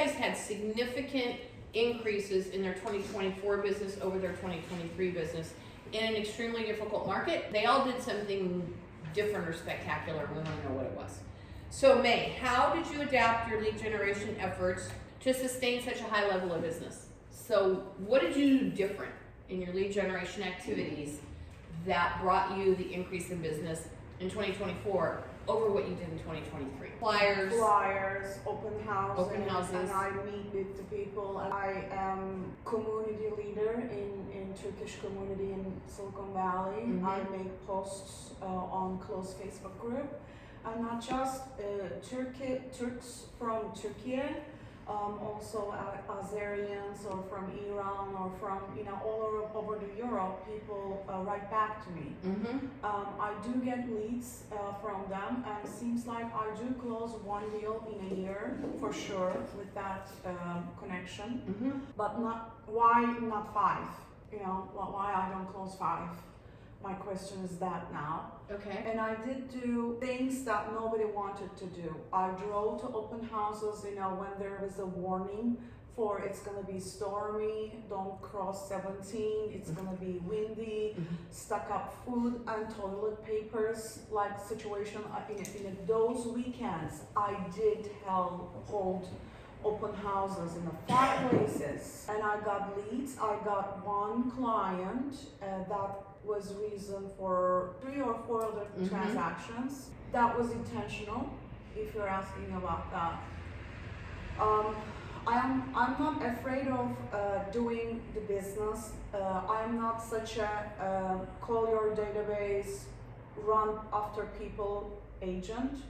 guys had significant increases in their 2024 business over their 2023 business in an extremely difficult market. They all did something different or spectacular. We want to know what it was. So May, how did you adapt your lead generation efforts to sustain such a high level of business? So what did you do different in your lead generation activities that brought you the increase in business in 2024 over what you did in 2023? Flyers, open houses, and I meet with the people. I am community leader in Turkish community in Silicon Valley. I make posts on closed Facebook group, and not just Turks from Turkey, also Azerians or from Iran or from all over the Europe. People write back to me. I do get leads from them, and it seems like I do close one deal in a year for sure with that connection. But why not 5? Why I don't close 5? My question is that now. Okay. And I did do things that nobody wanted to do. I drove to open houses, when there was a warning for it's gonna be stormy, don't cross 17, it's gonna be windy, stuck up food and toilet papers, like situation. In those weekends, I did hold open houses in 5 places, and I got leads. I got one client that was reason for 3 or 4 other transactions. That was intentional, if you're asking about that. I'm not afraid of doing the business. I'm not such a call your database, run after people agent.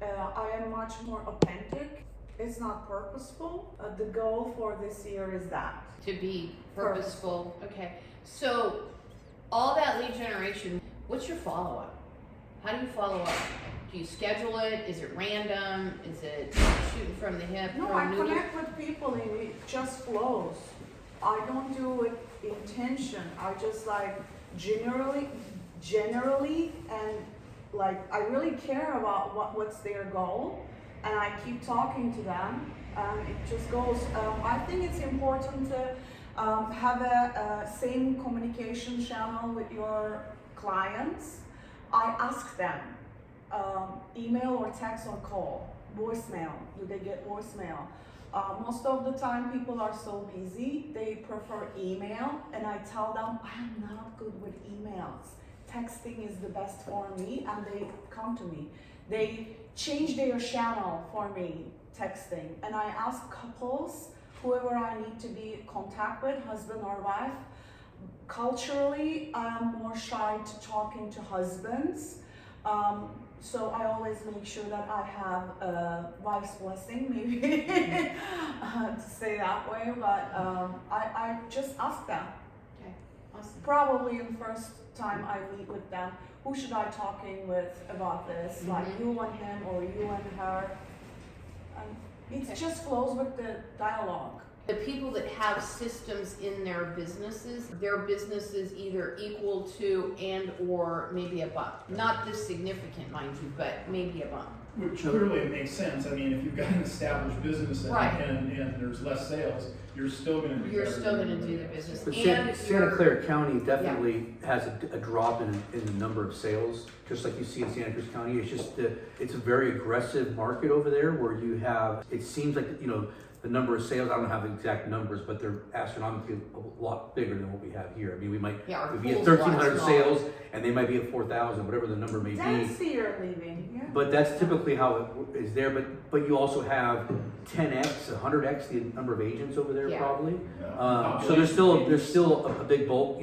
I am much more authentic. It's not purposeful. The goal for this year is that. To be purposeful. Okay. So all that lead generation, what's your follow-up? How do you follow up? Do you schedule it? Is it random? Is it shooting from the hip? No, I connect with people and it just flows. I don't do it intention. I just generally and I really care about what's their goal, and I keep talking to them, and it just goes. I think it's important to have a same communication channel with your clients. I ask them, email or text or call, voicemail. Do they get voicemail? Most of the time people are so busy, they prefer email, and I tell them I'm not good with emails. Texting is the best for me, and they come to me. They change their channel for me, texting, and I ask couples, whoever I need to be in contact with, husband or wife. Culturally, I am more shy to talking to husbands, so I always make sure that I have a wife's blessing, maybe to say that way, but I just ask them. Okay, awesome. Probably in the first time I meet with them, who should I talking with about this? Like you and him or you and her. And it just flows with the dialogue. The people that have systems in their businesses either equal to and or maybe above. Not this significant, mind you, but maybe above. Which clearly it makes sense. I mean, if you've got an established business and there's less sales, you're still going to do the business. But Santa Clara County definitely has a drop in the number of sales, just like you see in Santa Cruz County. It's just it's a very aggressive market over there where you have, it seems like, the number of sales, I don't have exact numbers, but they're astronomically a lot bigger than what we have here. I mean, we might be at 1,300 sales, and they might be at 4,000, whatever the number may be. That's you're leaving. Yeah. But that's typically how it is there. But you also have 10x, 100x the number of agents over there, probably. So there's still a big bulk,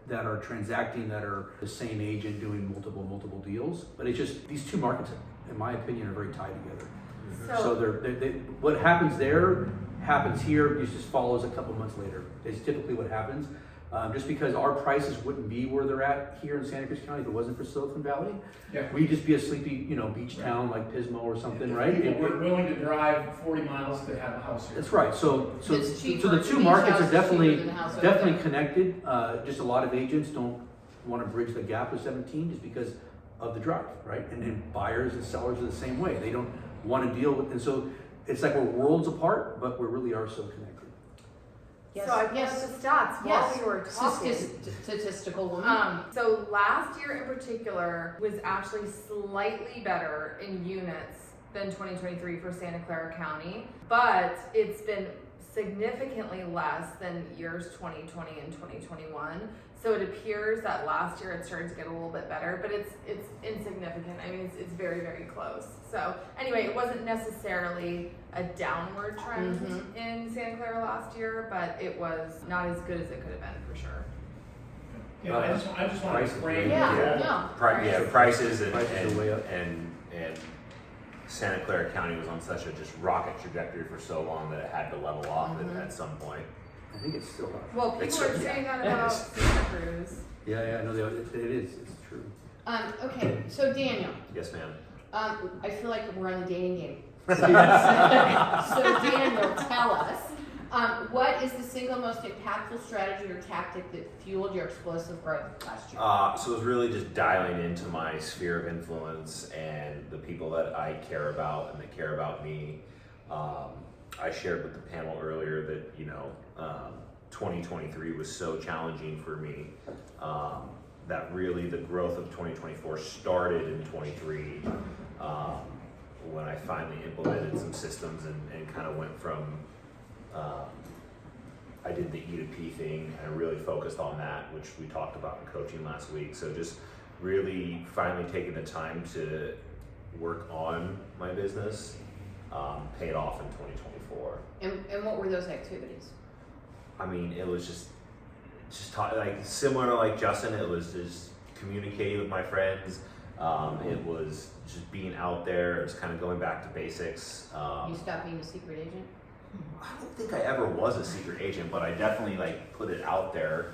that are transacting, that are the same agent doing multiple deals. But it's just these two markets, in my opinion, are very tied together. So what happens there happens here. It just follows a couple months later. It's typically what happens. Just because our prices wouldn't be where they're at here in Santa Cruz County if it wasn't for Silicon Valley. Yeah. We'd just be a sleepy, beach town like Pismo or something, right? We're willing to drive 40 miles to have a house here. That's right. So the two markets are definitely connected. Just a lot of agents don't want to bridge the gap of 17 just because of the drive, right? And then buyers and sellers are the same way. They don't want to deal with, and so it's like we're worlds apart, but we really are so connected. Yes, So I pulled yes. up the stats while we were talking. Statistical woman. So last year in particular was actually slightly better in units than 2023 for Santa Clara County, but it's been significantly less than years 2020 and 2021. So it appears that last year it started to get a little bit better, but it's insignificant. I mean, it's very, very close. So anyway, it wasn't necessarily a downward trend in Santa Clara last year, but it was not as good as it could have been for sure. Yeah, I just want to Prices, frame. Yeah, no. Prices and, Prices are way up. and Santa Clara County was on such a just rocket trajectory for so long that it had to level off at some point. I think it's still up. Well, people It's- are saying that about Santa Cruz. Yeah, I know it is. It's true. Okay, so Daniel, Yes, ma'am. I feel like we're on the dating game. So Daniel, tell us, what is the single most impactful strategy or tactic that fueled your explosive growth last year? So it was really just dialing into my sphere of influence and the people that I care about and that care about me. I shared with the panel earlier that, 2023 was so challenging for me, that really the growth of 2024 started in 23, when I finally implemented some systems and kind of went from, I did the E2P thing and I really focused on that, which we talked about in coaching last week. So just really finally taking the time to work on my business, paid off in 2024. And what were those activities? I mean, it was just like similar to like Justin. It was just communicating with my friends. It was just being out there. It was kind of going back to basics. You stopped being a secret agent? I don't think I ever was a secret agent, but I definitely like put it out there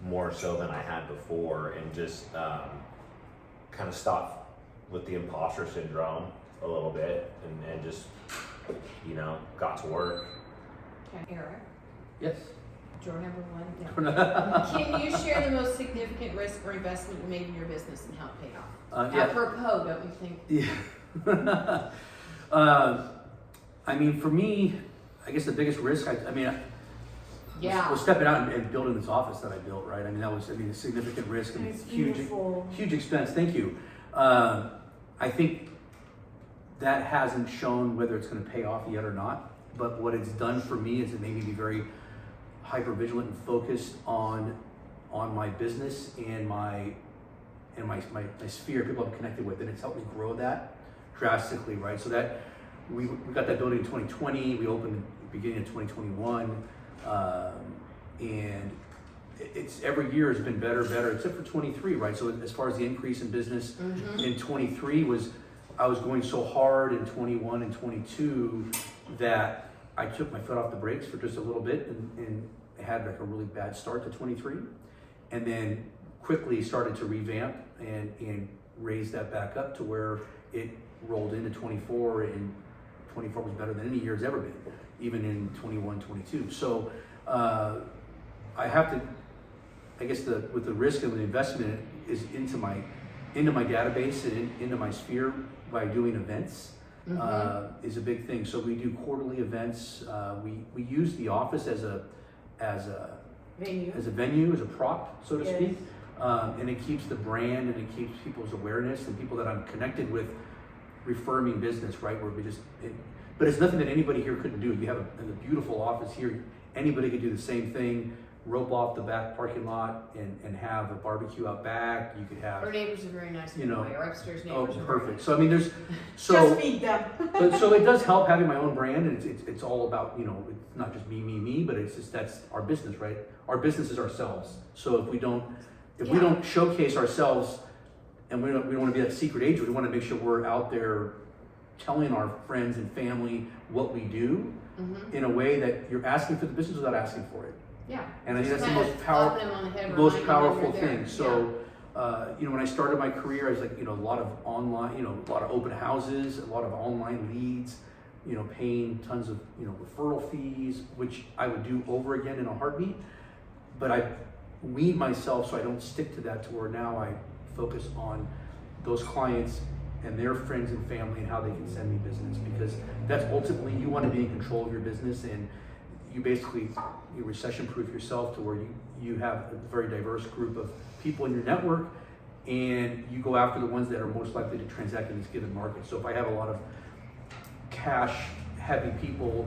more so than I had before, and just kind of stopped with the imposter syndrome a little bit, and just got to work. Okay. Eric, Yes. drawer number one. Yeah. Can you share the most significant risk or investment you made in your business and how it paid off? Yeah. Apropos, don't you think? Yeah. I mean, for me, I guess the biggest risk, was stepping out and building this office that I built, right? I mean, that was, a significant risk and It's huge beautiful. expense. Thank you. I think that hasn't shown whether it's going to pay off yet or not. But what it's done for me is it made me be very hyper vigilant and focused on my business and my sphere, people I'm connected with, and it's helped me grow that drastically, right? So that we got that building in 2020. We opened at the beginning of 2021, and it's every year has been better, except for 23, right? So as far as the increase in business in 23 I was going so hard in 21 and 22 that I took my foot off the brakes for just a little bit and had like a really bad start to 23, and then quickly started to revamp and raise that back up to where it rolled into 24, and 24 was better than any year it's ever been, even in 21, 22. So I have to, I guess with the risk and the investment is into my database and into my sphere by doing events. Is a big thing. So we do quarterly events. We use the office as a venue, as a prop, so to speak. And it keeps the brand and it keeps people's awareness and people that I'm connected with refer me business, right? But it's nothing that anybody here couldn't do. You have a beautiful office here. Anybody could do the same thing. Rope off the back parking lot and have a barbecue out back. You could have. Our neighbors are very nice. By the way. Our upstairs neighbors are perfect. very nice. So I mean, there's Just feed them. but so it does help having my own brand, and it's all about, it's not just me, but it's just that's our business, right? Our business is ourselves. So if we don't showcase ourselves, and we don't want to be that secret agent, we want to make sure we're out there telling our friends and family what we do in a way that you're asking for the business without asking for it. Yeah. And I think that's the Kind most of pop them on the head, remind them powerful that you're there. thing. So, when I started my career, I was like, a lot of online, a lot of open houses, a lot of online leads, paying tons of, referral fees, which I would do over again in a heartbeat. But I weed myself so I don't stick to that, to where now I focus on those clients and their friends and family and how they can send me business, because that's ultimately, you want to be in control of your business, and you basically, you recession proof yourself to where you have a very diverse group of people in your network, and you go after the ones that are most likely to transact in this given market. So if I have a lot of cash heavy people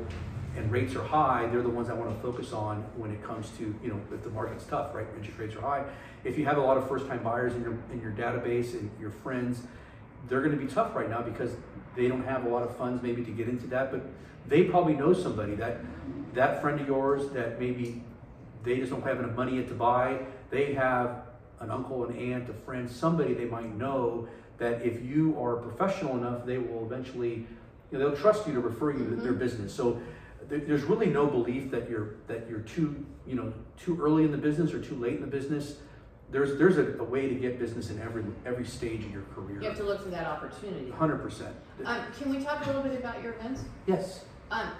and rates are high, they're the ones I want to focus on when it comes to, if the market's tough, right? Interest rates are high. If you have a lot of first time buyers in your database and your friends, they're going to be tough right now because they don't have a lot of funds maybe to get into that, but they probably know somebody that friend of yours that maybe they just don't have enough money yet to buy. They have an uncle, an aunt, a friend, somebody they might know that if you are professional enough, they will eventually, they'll trust you to refer you their business. So there's really no belief that you're too early in the business or too late in the business. There's a way to get business in every stage of your career. You have to look for that opportunity. 100%. Can we talk a little bit about your events? Yes.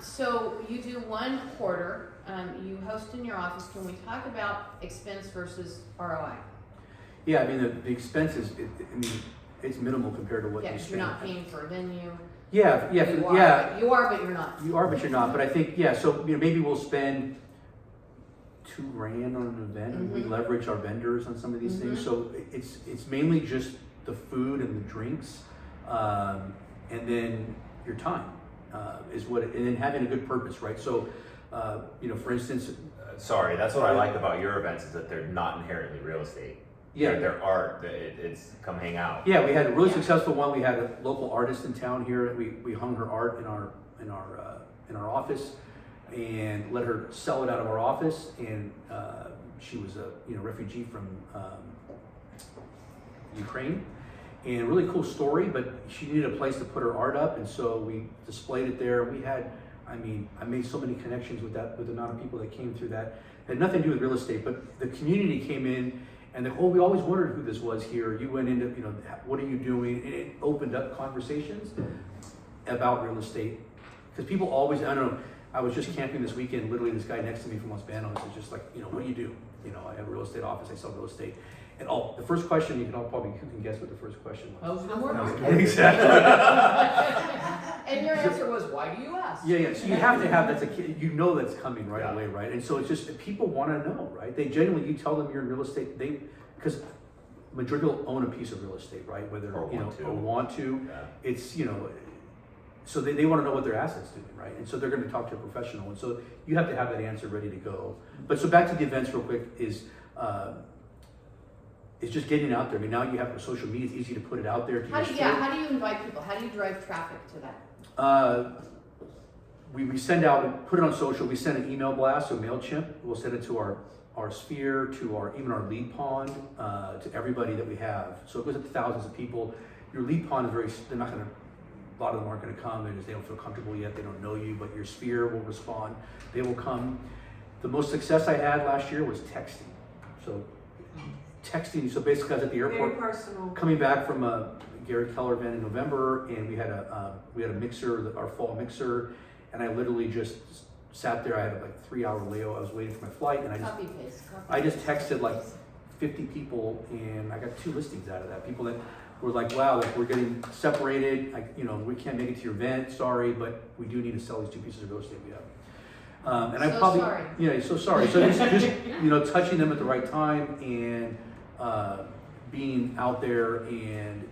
So you do one quarter, you host in your office. Can we talk about expense versus ROI? Yeah, I mean the expenses. It's minimal compared to what you spend. You're not paying for a venue. Yeah. You are, but you're not. You are, but you're not. But I think So maybe we'll spend $2,000 on an event, and we leverage our vendors on some of these things. So it's mainly just the food and the drinks, and then your time is what, and then having a good purpose, right? So for instance. Sorry, that's what I like about your events is that they're not inherently real estate. Yeah, they're art. It's come hang out. Yeah, we had a really successful one. We had a local artist in town here. We hung her art in our office, and let her sell it out of our office. And she was a refugee from Ukraine, and a really cool story. But she needed a place to put her art up, and so we displayed it there. We had, I made so many connections with the amount of people that came through that. It had nothing to do with real estate, but the community came in. And we always wondered who this was here. You went into, what are you doing? And it opened up conversations about real estate. Because people always, I don't know, I was just camping this weekend, literally this guy next to me from Los Banos is just like, what do you do? I have a real estate office, I sell real estate. And the first question, you can guess what the first question was. How's the market? Exactly. And your answer was, why do you ask? Yeah. So you have to have, that's that's coming right away, right? And so it's just, people want to know, right? They genuinely, you tell them you're in real estate, because majority will own a piece of real estate, right? Whether, or want to. Yeah. It's, so they want to know what their assets doing, right? And so they're going to talk to a professional. And so you have to have that answer ready to go. But so back to the events real quick is, it's just getting out there. Now you have social media, it's easy to put it out there. How do you invite people? How do you drive traffic to that? We send out, put it on social, we send an email blast, so MailChimp, we'll send it to our sphere, to even our lead pond, to everybody that we have. So it goes up to thousands of people. Your lead pond is a lot of them aren't gonna come, they don't feel comfortable yet, they don't know you, but your sphere will respond, they will come. The most success I had last year was texting. So basically I was at the airport. Very personal. Coming back from a Gary Keller event in November, and we had a mixer, our fall mixer, and I literally just sat there. I had a 3-hour layover. I was waiting for my flight, and I just texted 50 people, and I got 2 listings out of that. People that were like, "Wow, we're getting separated. We can't make it to your event. Sorry, but we do need to sell these 2 pieces of real estate we have." And I probably, sorry. So sorry. So just touching them at the right time and being out there and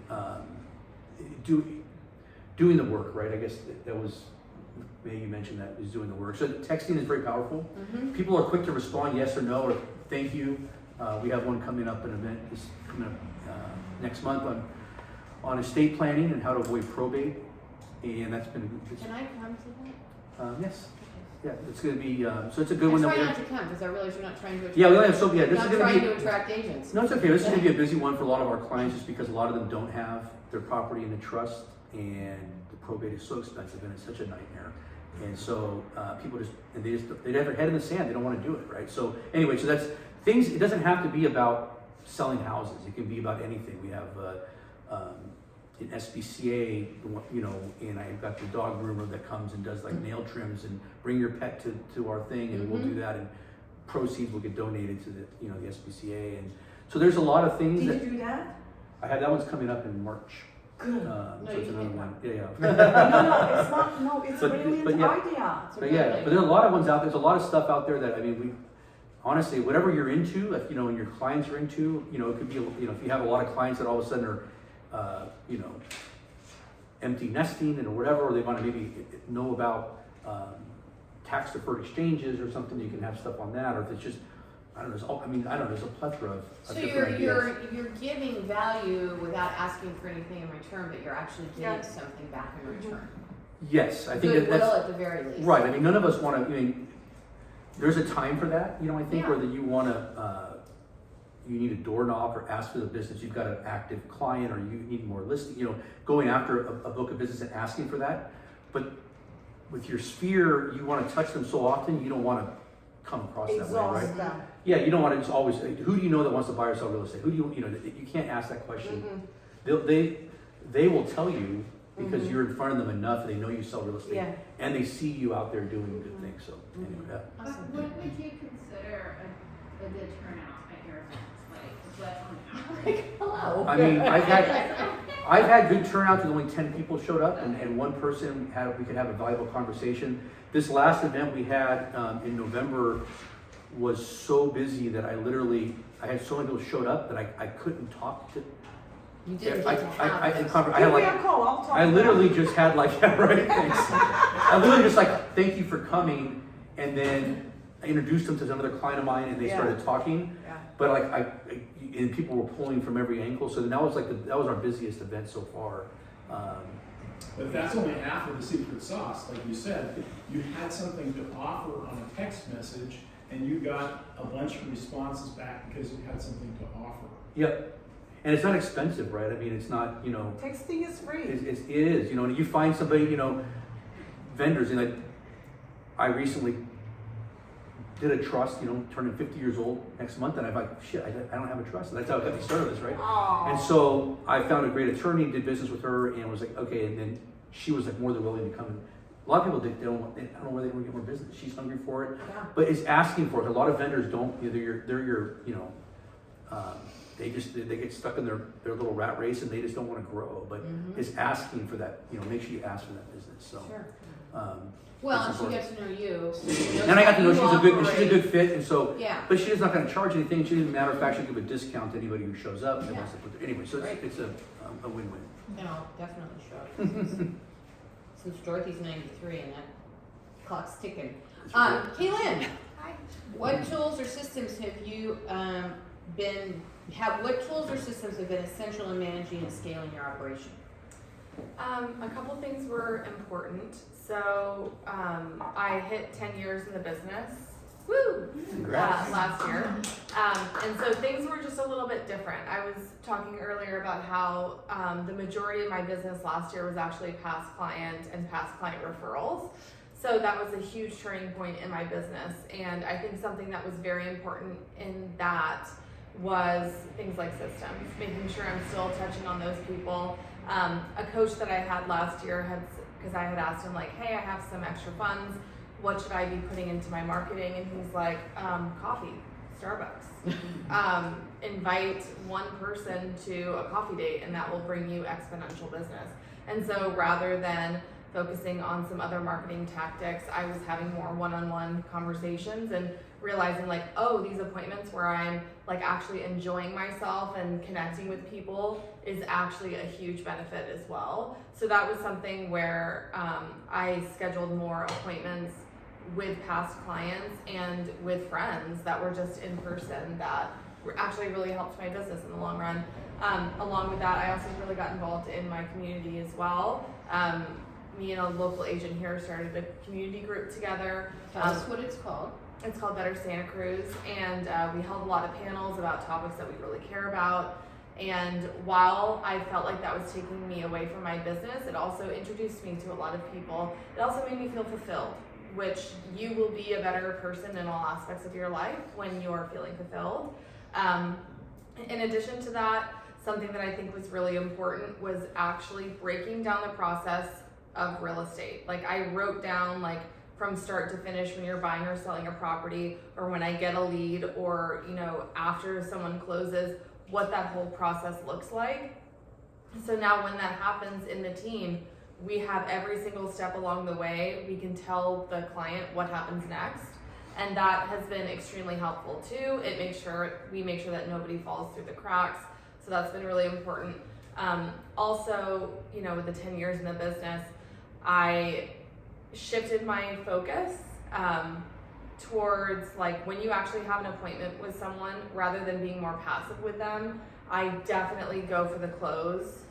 doing the work, right? I guess that was, maybe you mentioned that, is doing the work. So texting is very powerful. People are quick to respond yes or no or thank you. We have one coming up, an event is coming up next month on estate planning and how to avoid probate. And that's been Can I come to that? yes. Yeah, it's going to be, so it's a good one. I try not to come because I realize you're not trying to attract. Yeah, we only have this is not going trying to to attract agents. No, it's okay. This is going to be a busy one for a lot of our clients just because a lot of them don't have their property in the trust, and the probate is so expensive and it's such a nightmare. And so people they have their head in the sand. They don't want to do it, right? So anyway, so that's things. It doesn't have to be about selling houses. It can be about anything. We have an SPCA, and I've got the dog groomer that comes and does nail trims and bring your pet to our thing, and we'll do that, and proceeds will get donated to the SPCA. And so there's a lot of things. Did you do that? I had that one's coming up in March. Good. No, So you it's another can. one. Yeah, yeah. No, it's not, no, it's a But- brilliant but yeah. idea. But yeah, but there are a lot of ones out there. There's a lot of stuff out there that, I mean, we, honestly, whatever you're into, if, you know, and your clients are into, you know, it could be, you know, if you have a lot of clients that all of a sudden are, you know, empty nesting and whatever, or they want to maybe know about tax deferred exchanges or something, you can have stuff on that, or if it's just, I don't know, there's all, I mean, I don't know, there's a plethora of So different you're ideas. giving value without asking for anything in return, but you're actually getting Yeah. something back in return. Yes, I think Goodwill that's, at the very least. right, I mean, none of us want to, I mean, there's a time for that, you know, I think, Yeah. whether you want to, you need a doorknob or ask for the business, you've got an active client, or you need more listing, you know, going after a book of business and asking for that. But with your sphere, you want to touch them so often, you don't want to come across that way, right? Exhaust them. Yeah, you don't want to just always, who do you know that wants to buy or sell real estate? Who do you know, you can't ask that question. They will tell you because you're in front of them enough and they know you sell real estate. Yeah. And they see you out there doing good things, so anyway, yeah. But Awesome. what would you consider a good turnout at your events? Like, what on average? Hello. I mean, I've had good turnouts with only 10 people showed up and one person we could have a valuable conversation. This last event we had in November was so busy that I had so many people showed up that I couldn't talk to. You didn't I get to have had this. like, Give me a call, I'll talk I to literally them. just had like, yeah, right, thanks. I literally just like, thank you for coming, and then I introduced them to another client of mine, and they Yeah. started talking. Yeah. But like and people were pulling from every angle, so then that was our busiest event so far. But that's only half of the secret sauce. Like you said, you had something to offer on a text message, and you got a bunch of responses back because you had something to offer. Yep, and it's not expensive, right? I mean, it's not, you know, Texting is free. it is, you know, and you find somebody, you know, vendors, and like, I recently did a trust, you know, turning 50 years old next month, and I'm like, shit, I don't have a trust. And that's how I got the start of this, right? Aw. And so I found a great attorney, did business with her, and was like, okay, and then she was like more than willing to come in. A lot of people, I don't know where they want to get more business. She's hungry for it, Yeah. but is asking for it. A lot of vendors don't, they're your, you know, they get stuck in their little rat race and they just don't want to grow, but is asking for that, you know, make sure you ask for that business, so. Sure. that's Well, and she important. gets to know you. So she knows And I got to how know you she's a good fit, and so, Yeah. but she's not going to charge anything. She, as a matter of fact, she'll give a discount to anybody who shows up. And Yeah. wants to put anyway, so Right. it's a win-win. No, definitely sure. Since Dorothy's 93 and that clock's ticking. Kaylin, what tools or systems have you what tools or systems have been essential in managing and scaling your operation? A couple things were important. So I hit 10 years in the business. Woo! Congrats. Last year. And so things were just a little bit different. I was talking earlier about how the majority of my business last year was actually past client and past client referrals. So that was a huge turning point in my business. And I think something that was very important in that was things like systems, making sure I'm still touching on those people. A coach that I had last year because I had asked him like, hey, I have some extra funds. What should I be putting into my marketing? And he's like, coffee, Starbucks. Invite one person to a coffee date and that will bring you exponential business. And so rather than focusing on some other marketing tactics, I was having more one-on-one conversations and realizing like, oh, these appointments where I'm like actually enjoying myself and connecting with people is actually a huge benefit as well. So that was something where I scheduled more appointments with past clients and with friends that were just in person that actually really helped my business in the long run. Along with that, I also really got involved in my community as well. Me and a local agent here started a community group together. Tell us what it's called. It's called KW Santa Cruz, and we held a lot of panels about topics that we really care about. And while I felt like that was taking me away from my business, it also introduced me to a lot of people. It also made me feel fulfilled, which you will be a better person in all aspects of your life when you're feeling fulfilled. In addition to that, something that I think was really important was actually breaking down the process of real estate. Like I wrote down like from start to finish when you're buying or selling a property, or when I get a lead, or you know after someone closes, what that whole process looks like. So now when that happens in the team, we have every single step along the way. We can tell the client what happens next. And that has been extremely helpful too. We make sure that nobody falls through the cracks. So that's been really important. Also, with the 10 years in the business, I shifted my focus towards like when you actually have an appointment with someone, rather than being more passive with them, I definitely go for the close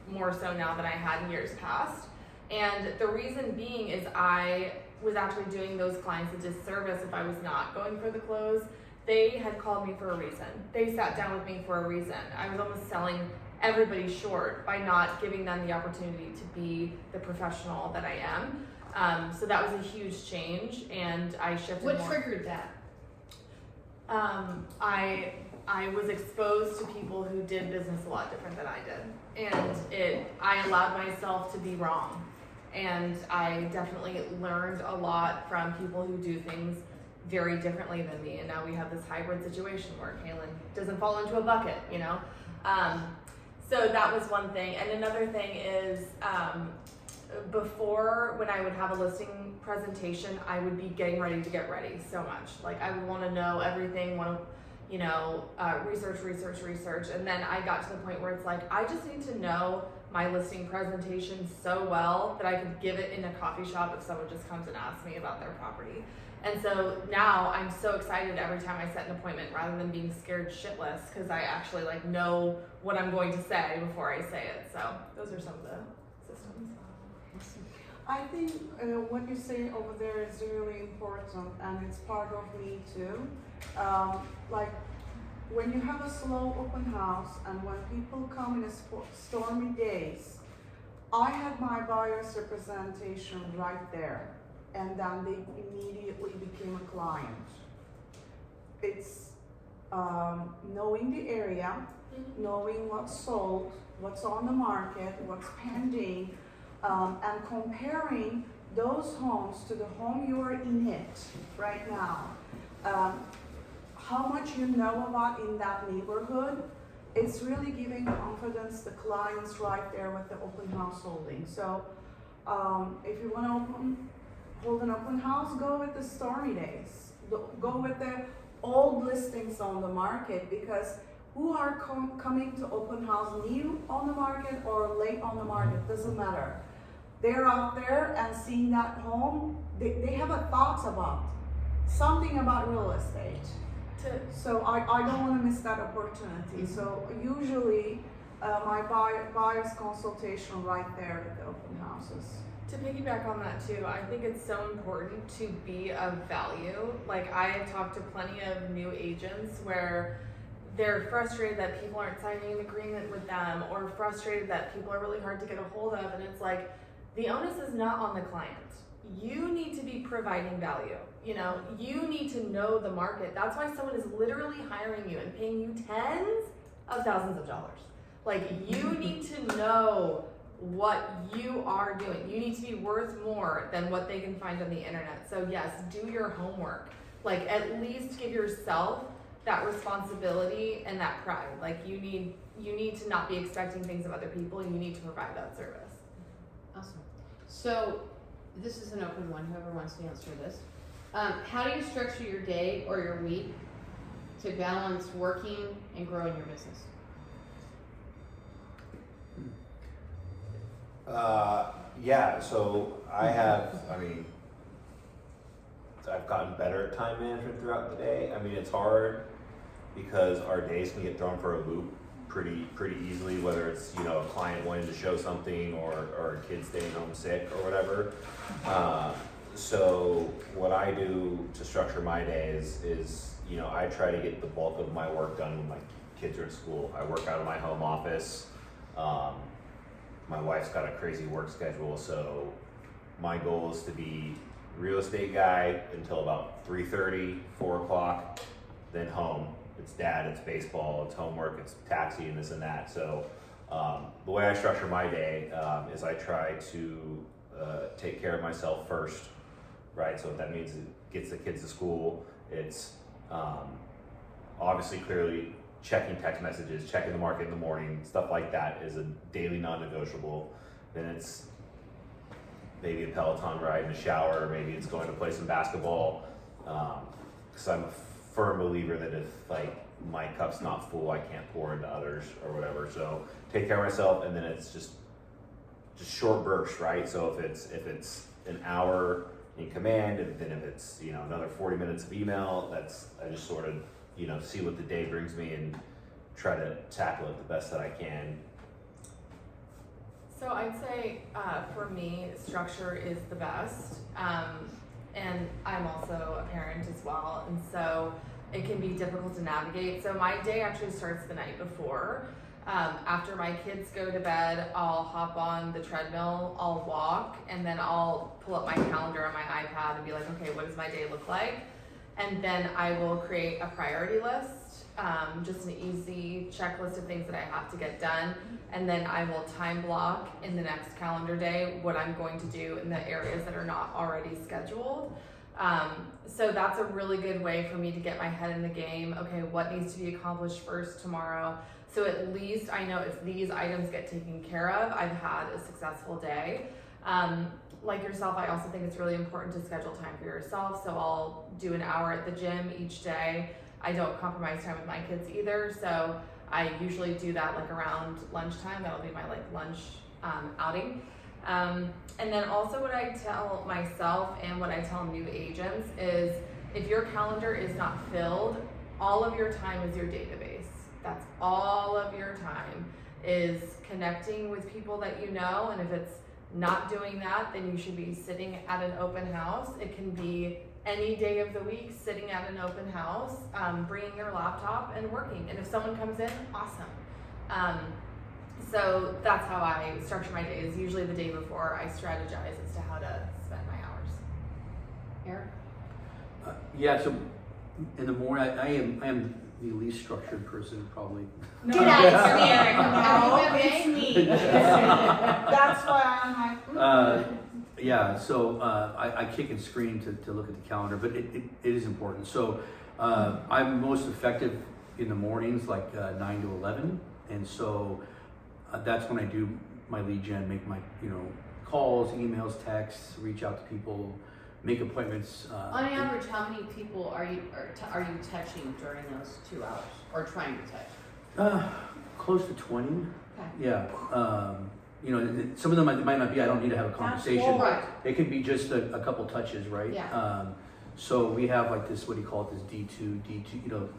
more so now than I had in years past. And the reason being is I was actually doing those clients a disservice if I was not going for the close. They had called me for a reason. They sat down with me for a reason. I was almost selling everybody short by not giving them the opportunity to be the professional that I am. So that was a huge change, and I shifted What more. triggered that? I was exposed to people who did business a lot different than I did, and I allowed myself to be wrong, and I definitely learned a lot from people who do things very differently than me, and now we have this hybrid situation where Kaylin doesn't fall into a bucket, so that was one thing. And another thing is, before, when I would have a listing presentation, I would be getting ready to get ready so much. Like I would want to know everything, research. And then I got to the point where it's like, I just need to know my listing presentation so well that I could give it in a coffee shop if someone just comes and asks me about their property. And so now I'm so excited every time I set an appointment, rather than being scared shitless, because I actually know what I'm going to say before I say it. So those are some of the systems. I think what you say over there is really important, and it's part of me too. Like when you have a slow open house and when people come in stormy days, I had my buyer's representation right there, and then they immediately became a client. It's knowing the area, knowing what's sold, what's on the market, what's pending, and comparing those homes to the home you are in it right now. How much you know about in that neighborhood, it's really giving confidence to clients right there with the open house holding. So if you want to hold an open house, go with the stormy days. Go with the old listings on the market, because who are coming to open house, new on the market or late on the market, doesn't matter. They're out there and seeing that home, they have a thoughts about something about real estate. So I don't want to miss that opportunity. So usually my buyer's consultation right there at the open houses. To piggyback on that too, I think it's so important to be of value. Like I have talked to plenty of new agents where they're frustrated that people aren't signing an agreement with them, or frustrated that people are really hard to get a hold of, and it's like, the onus is not on the client. You need to be providing value. You need to know the market. That's why someone is literally hiring you and paying you tens of thousands of dollars. Like you need to know what you are doing. You need to be worth more than what they can find on the internet. So yes, do your homework. Like at least give yourself that responsibility and that pride. Like you need to not be expecting things of other people. You need to provide that service. Awesome. So this is an open one, whoever wants to answer this. How do you structure your day or your week to balance working and growing your business? So I've gotten better at time management throughout the day. It's hard because our days can get thrown for a loop pretty easily, whether it's, a client wanting to show something or a kid staying home sick or whatever. So what I do to structure my days is, I try to get the bulk of my work done when my kids are at school. I work out of my home office. My wife's got a crazy work schedule, so my goal is to be real estate guy until about 3:30, 4 o'clock, then home. It's dad, it's baseball, it's homework, it's taxi, and this and that. So the way I structure my day is I try to take care of myself first, right? So that means it gets the kids to school. It's obviously clearly checking text messages, checking the market in the morning, stuff like that is a daily non-negotiable. Then it's maybe a Peloton ride in the shower, maybe it's going to play some basketball. Because I'm a firm believer that if like my cup's not full, I can't pour into others or whatever. So take care of myself, and then it's just short bursts, right? So if it's an hour in command, and then if it's another 40 minutes of email, I just sort of see what the day brings me and try to tackle it the best that I can. So I'd say for me, structure is the best. And I'm also a parent as well. And so it can be difficult to navigate. So my day actually starts the night before. After my kids go to bed, I'll hop on the treadmill, I'll walk, and then I'll pull up my calendar on my iPad and be like, okay, what does my day look like? And then I will create a priority list, just an easy checklist of things that I have to get done. And then I will time block in the next calendar day what I'm going to do in the areas that are not already scheduled. So that's a really good way for me to get my head in the game. Okay, what needs to be accomplished first tomorrow? So at least I know if these items get taken care of, I've had a successful day. Like yourself, I also think it's really important to schedule time for yourself. So I'll do an hour at the gym each day. I don't compromise time with my kids either. So I usually do that like around lunchtime. That'll be my like lunch outing. And then also what I tell myself and what I tell new agents is if your calendar is not filled, all of your time is your database. That's all of your time is connecting with people that you know. And if it's not doing that, then you should be sitting at an open house. It can be any day of the week, sitting at an open house, bringing your laptop and working. And if someone comes in, awesome. So that's how I structure my days. Usually the day before, I strategize as to how to spend my hours. Eric? Yeah, so in the morning, I am the least structured person probably. Get out of here, Eric. No, Okay. it's me. That's why I'm like, Yeah, so I kick and scream to look at the calendar, but it is important. So I'm most effective in the mornings, like 9 to 11, and so that's when I do my lead gen, make my calls, emails, texts, reach out to people, make appointments. On average, how many people are you touching during those 2 hours, or trying to touch? Close to 20. Okay. Yeah. Some of them might not be, I don't need to have a conversation. Well, right. It could be just a couple touches, right? Yeah. So we have like this, what do you call it, this D2,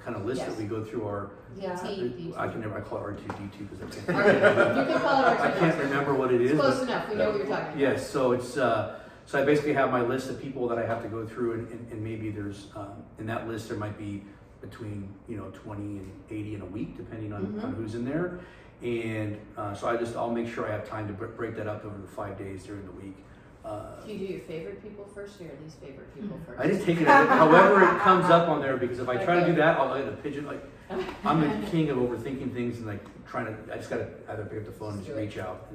kind of list Yes. that we go through our, D2. I call it R2D2 because I You can call it I can't remember what it is. It's close but- enough. We know what you're talking about. Yes, so it's, so I basically have my list of people that I have to go through and maybe there's, in that list, there might be between, 20 and 80 in a week, depending on who's in there. And so I'll make sure I have time to break that up over the 5 days during the week. Do you do your favorite people first or your least favorite people first? I just take it however it comes up on there, because if I try to do that, I'll get a pigeon. Like I'm the king of overthinking things and like I just gotta either pick up the phone and just reach out.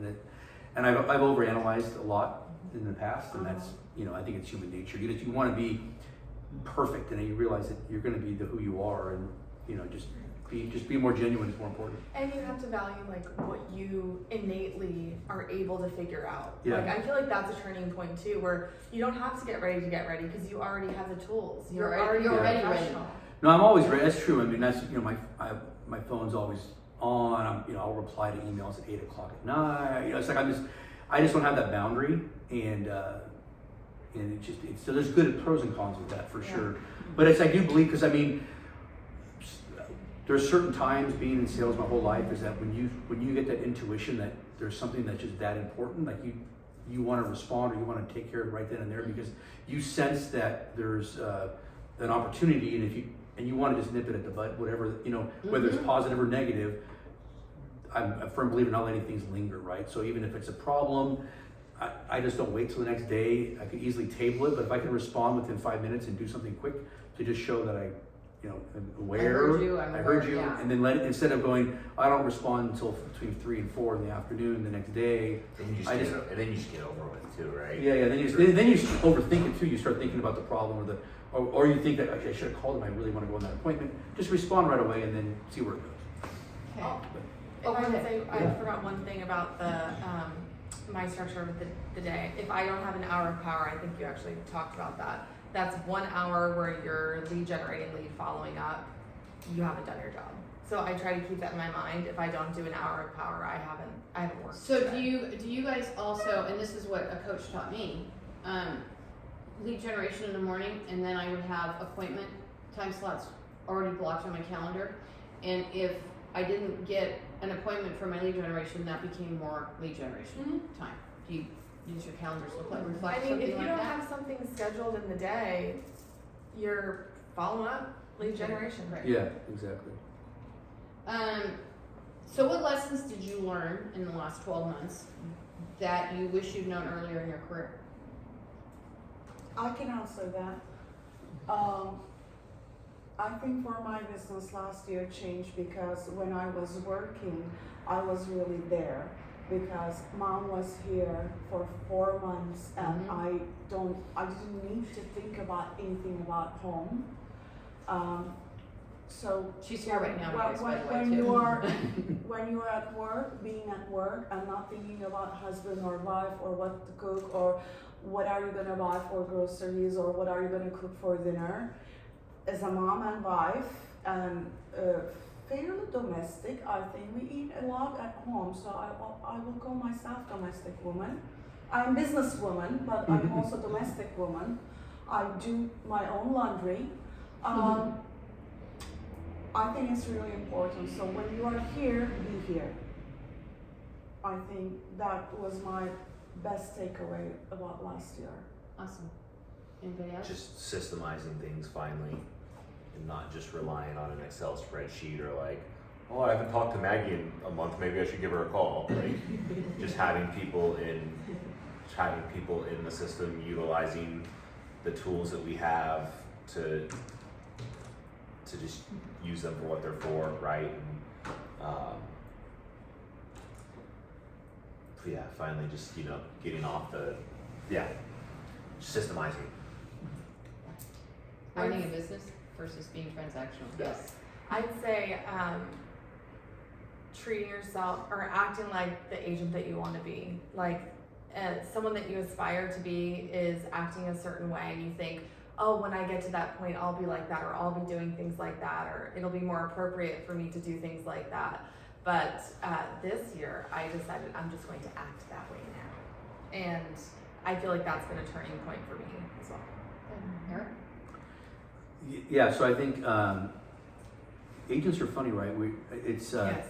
And I've overanalyzed a lot in the past, and that's I think it's human nature. You want to be perfect, and then you realize that you're going to be who you are, and just be more genuine is more important. And you have to value like what you innately are able to figure out. Yeah. Like I feel like that's a turning point too, where you don't have to get ready because you already have the tools. You're already ready. No, I'm always ready. That's true. I mean, that's my phone's always on. I'll reply to emails at 8 o'clock at night. It's like I just don't have that boundary, and so there's good pros and cons with that for sure. But I do believe, because there's certain times being in sales my whole life is that when you get that intuition that there's something that's just that important, like you want to respond or you want to take care of it right then and there, because you sense that there's an opportunity, and you want to just nip it at the bud, whatever whether it's positive or negative. I'm a firm believer in not letting things linger, right? So even if it's a problem, I just don't wait till the next day. I could easily table it, but if I can respond within 5 minutes and do something quick to just show that I'm aware, I'm I heard aware, you, yeah. and then instead of going, I don't respond until between 3 and 4 in the afternoon the next day. And then you just get over with too, right? Yeah. Then you overthink it too. You start thinking about the problem or you think that, okay, I should have called him. I really want to go on that appointment. Just respond right away and then see where it goes. Oh, If I go could ahead. say, I forgot one thing about my structure of the day. If I don't have an hour of power, I think you actually talked about that. That's 1 hour where you're lead generating, lead following up. You haven't done your job. So I try to keep that in my mind. If I don't do an hour of power, I haven't worked. So today. do you guys also, and this is what a coach taught me, lead generation in the morning, and then I would have appointment time slots already blocked on my calendar. And if I didn't get an appointment for my lead generation, that became more lead generation time. Do you use your calendars to reflect I mean, something if you like don't that? have something scheduled in the day, you're following up lead generation. Right. Yeah, exactly. So what lessons did you learn in the last 12 months that you wish you'd known earlier in your career? I can answer that. I think for my business last year changed because when I was working, I was really there because mom was here for 4 months and I didn't need to think about anything about home. So She's here right now, guys, by the way, when too. you are when you are at work, being at work and not thinking about husband or wife or what to cook or what are you gonna buy for groceries or what are you gonna cook for dinner, as a mom and wife and fairly domestic, I think we eat a lot at home. So I will call myself domestic woman. I'm businesswoman, but I'm also domestic woman. I do my own laundry. I think it's really important. So when you are here, be here. I think that was my best takeaway about last year. Awesome. Anybody else? Just systemizing things finally, and not just relying on an Excel spreadsheet or like, oh, I haven't talked to Maggie in a month, maybe I should give her a call. Like, just having people in the system, utilizing the tools that we have to just use them for what they're for, right? And, yeah, finally just, getting off systemizing. Running a business versus being transactional. Yes. I'd say treating yourself or acting like the agent that you want to be. Like someone that you aspire to be is acting a certain way and you think, oh, when I get to that point, I'll be like that or I'll be doing things like that or it'll be more appropriate for me to do things like that. But this year, I decided I'm just going to act that way now. And I feel like that's been a turning point for me as well. Eric? Yeah, so I think agents are funny, right? Yes.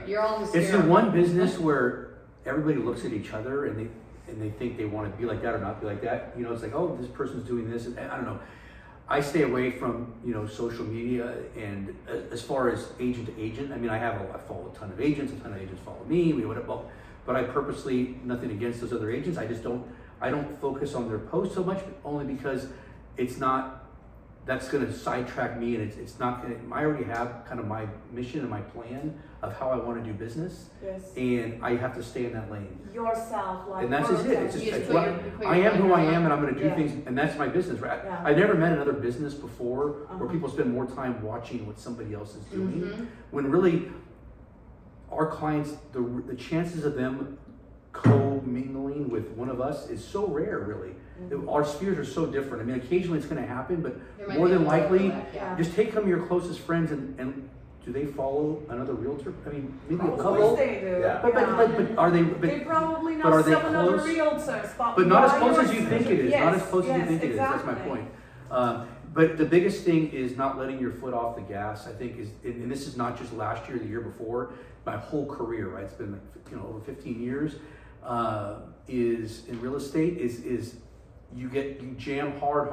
You're all It's the hysterical. one business where everybody looks at each other and they think they want to be like that or not be like that. It's like, oh, this person's doing this, and I don't know. I stay away from social media, and as far as agent to agent, I mean, I follow a ton of agents follow me. But I purposely, nothing against those other agents. I don't focus on their posts so much, only because it's not. That's going to sidetrack me, and it's not going to. I already have kind of my mission and my plan of how I want to do business, Yes. and I have to stay in that lane. Yourself, like. And that's just it. It's You just just like, put your I am who I blinders am, on. and I'm going to do Yeah. things, and that's my business, right? Yeah. I've never met another business before where Uh-huh. people spend more time watching what somebody else is doing, Mhm. when really our clients, the chances of them co-mingling with one of us is so rare, really. Our spheres are so different. I mean, occasionally it's going to happen, but There might more be than a little likely, overlap, yeah. just take some of your closest friends and do they follow another realtor? I mean, maybe a Of couple. course they do. Yeah. But are they? They probably but know are they 7 other close? realtors, But not as why close you're as you think it is. yes, Not as close as you yes, think it is. That's my exactly. point. But the biggest thing is not letting your foot off the gas. I think and this is not just last year, the year before, my whole career. Right, it's been like, over 15 years. Is in real estate is you jam hard,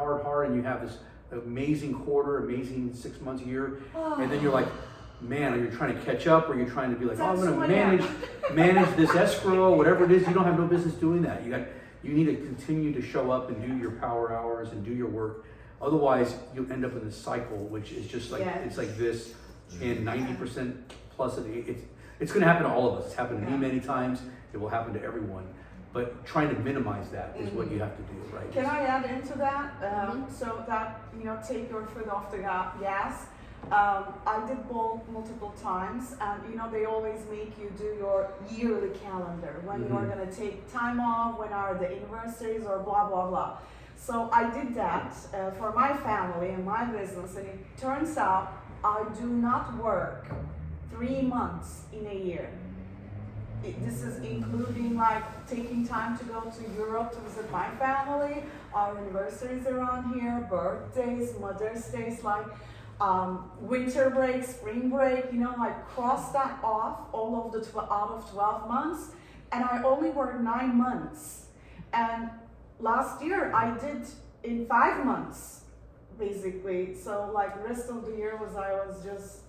and you have this amazing quarter, amazing 6 months, year, and then you're like, man, are you trying to catch up, or you're trying to be like, oh, I'm That's going what to manage this escrow, whatever it is. You don't have no business doing that. You need to continue to show up and do your power hours and do your work. Otherwise, you'll end up in this cycle, which is just like, it's like this, and 90% plus of it's going to happen to all of us. It's happened to me many times. It will happen to everyone. But trying to minimize that is what you have to do, right? Can I add into that? So that, take your foot off the gas. I did both multiple times, and you know, they always make you do your yearly calendar, when you're gonna take time off, when are the anniversaries, or blah, blah, blah. So I did that for my family and my business, and it turns out I do not work 3 months in a year. This is including like taking time to go to Europe to visit my family, our anniversaries around here, birthdays, Mother's Days, like winter break, spring break, you know, like cross that off all of the out of 12 months, and I only worked 9 months. And last year I did in 5 months, basically. So like the rest of the year I was just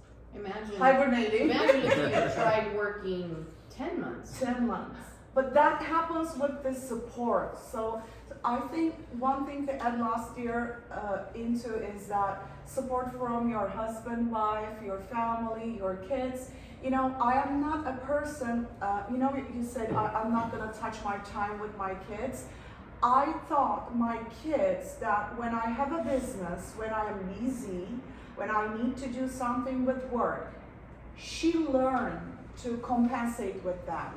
hibernating. Imagine if you had tried working 10 months. 10 months. But that happens with this support. So I think one thing to add last year into is that support from your husband, wife, your family, your kids. You know, I am not a person, you know, you said I'm not gonna touch my time with my kids. I taught my kids that when I have a business, when I am busy, when I need to do something with work, she learned to compensate with that.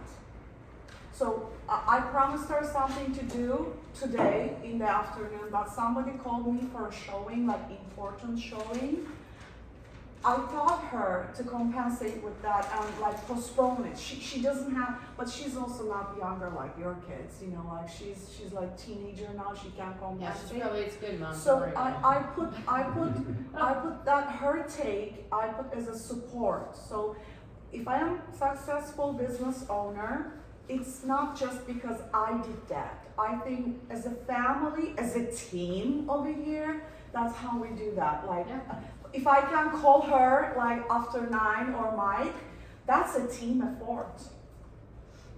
So I promised her something to do today in the afternoon, but somebody called me for a showing, like important showing. I taught her to compensate with that and like postpone it. She doesn't have, but she's also not younger like your kids, you know, like she's like teenager now, she can't Yeah, compensate. she's probably, it's good, Mom. So Don't worry I put that her take, I put as a support. So if I am successful business owner, it's not just because I did that. I think as a family, as a team over here, that's how we do that. Like, if I can call her like after 9 or Mike, that's a team effort.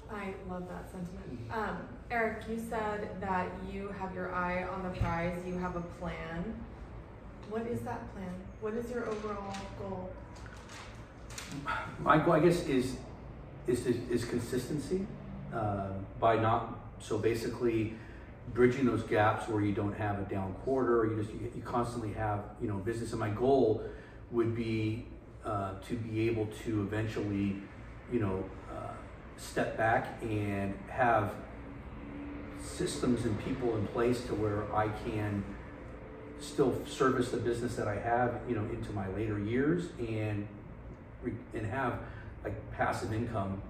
I love that sentiment. Eric, you said that you have your eye on the prize, you have a plan. What is that plan? What is your overall goal? My goal, I guess, is consistency, by not, so basically bridging those gaps where you don't have a down quarter, or you constantly have, you know, business. And my goal would be to be able to eventually, you know, step back and have systems and people in place to where I can still service the business that I have, you know, into my later years, and have like passive income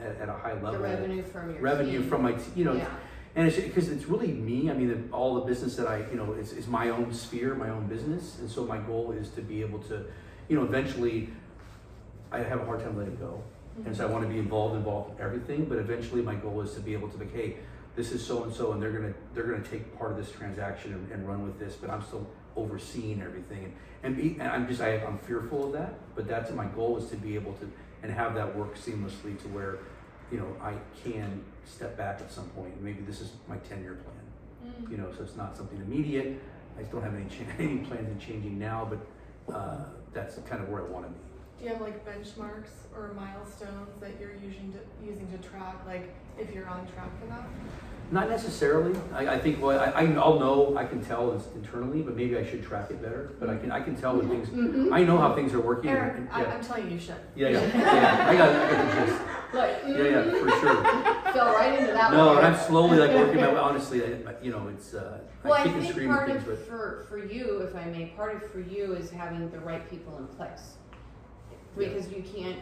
at a high level. The revenue from your revenue team. from my, you know, Yeah. and it's because it's really me. I mean, all the business that I, you know, is my own sphere, my own business, and so my goal is to be able to, you know, eventually, I have a hard time letting go, and so I want to be involved in everything. But eventually, my goal is to be able to be, hey, this is so and so, and they're gonna take part of this transaction and run with this, but I'm still overseeing everything, and I'm fearful of that. But that's my goal, is to be able to and have that work seamlessly to where, you know, I can step back at some point. Maybe this is my 10-year plan, you know, so it's not something immediate. I don't have any plans in changing now, but that's kind of where I want to be. Do you have like benchmarks or milestones that you're using to track, like if you're on track for that? Not necessarily. I think, well, I'll know, I can tell internally, but maybe I should track it better. But I can tell when things, I know how things are working. Eric, and, I'm telling you, you should. Yeah, I got the gist. Look, Yeah, for sure. fell right into that No, one. and I'm slowly like working my way, honestly, you know, it's, Well, I kick and think scream part at of, things, but. for you, if I may, part of for you is having the right people in place. Because you can't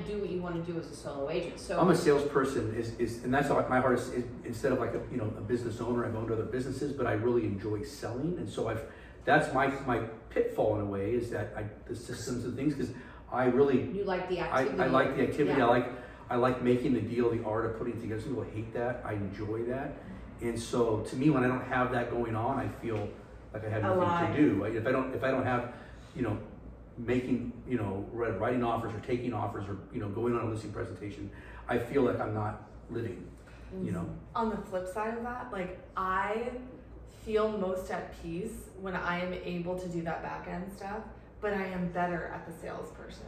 do what you want to do as a solo agent. So I'm a salesperson, and that's how my heart is, instead of like a business owner. I've owned other businesses, but I really enjoy selling, and so that's my pitfall in a way, is that the systems and things, because I really you like the activity. I like the activity. Yeah. I like making the deal, the art of putting it together. Some people hate that. I enjoy that, and so to me, when I don't have that going on, I feel like I have nothing to do. If I don't have, you know, making, you know, writing offers or taking offers or, you know, going on a listing presentation, I feel like I'm not living, you know. On the flip side of that, like I feel most at peace when I am able to do that back end stuff, but I am better at the salesperson.